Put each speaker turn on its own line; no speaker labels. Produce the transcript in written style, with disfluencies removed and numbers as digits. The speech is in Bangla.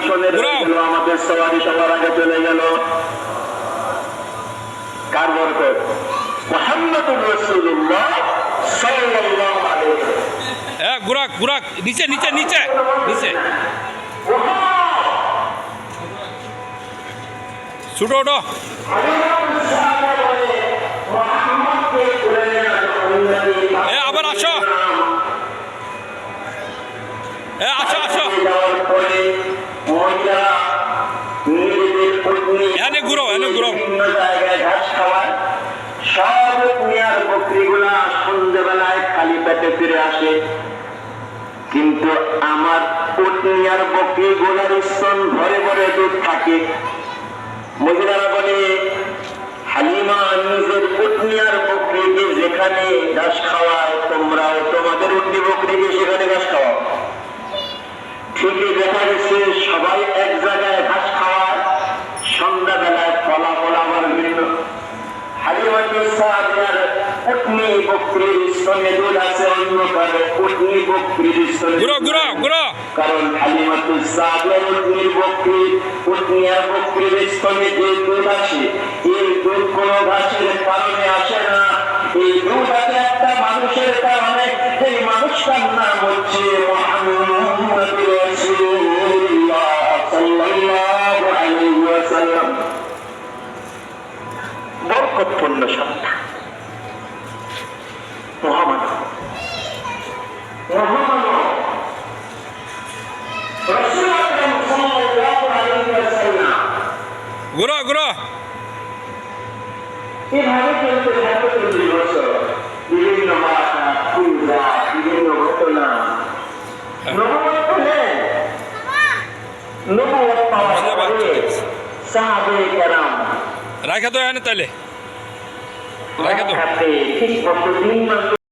পিছনে রয়ে গেল, আমাদের সওয়ারি সবার আগে চলে গেল। কার বরকত? মুহাম্মদুর রাসূলুল্লাহ সাল্লাল্লাহু আলাইহি ওয়াসাল্লাম।
গুরাক গুরাক, নিচে নিচে নিচে নিচে ছুটো ওটো। আবার আসো, আসো আসো, এনে ঘুরো, এনে ঘুরো।
সব মিয়ার বকরিগুলা সন্ধ্যেবেলায় খালি পেটে ফিরে আসে, কিন্তু আমার উটনিয়ার বকরিগুলার স্তন ভরে ভরে দুধ থাকে। মহিলারা বলে, হালিমা নিজের উটনিয়ার বকরিকে যেখানে ঘাস খাওয়ায়, তোমরাও তোমাদের উটনি বকরিকে সেখানে ঘাস খাওয়াও। ঠিকই দেখা গেছে সবাই এক জায়গায় ঘাস খাওয়ায়, সন্ধ্যাবেলায় ফলাফল আবার ভিন্ন। হালিমাতুস সাদিয়ার উটনি বকরির স্তনে দুধ আছে, অন্য কারো উটনি বকরির স্তনে
ঘুরো ঘুরো ঘুরো।
কারণ হালিমাতুস সাদিয়ার উটনিয়ার বকরির স্তনে যে দুধ আসে, এই দুধ কোনো ঘাসের কারণে আসে না, এই দুধ আছে একটা মানুষের কারণে। এই মানুষটার নাম হচ্ছে মুহাম্মদুর রাসূলুল্লাহ সাল্লাল্লাহু আলাইহি ওয়াসাল্লাম। বরকতপূর্ণ সন্তান মুহাম্মদ রাসূল আকরাম সাল্লাল্লাহু আলাইহি ওয়াসাল্লাম।
ঘুরো ঘুরো।
এভাবে চলতে থাকে 30 বছর। বিভিন্ন ভাষা, পূজা, বিভিন্ন ঘটনা। নবুয়ত পেলেন, নবুয়ত পাওয়ার পরে সাহাবায়ে কেরাম
রাখা তো এনে তাইলে রাখা তো
ঠিক 3 মাস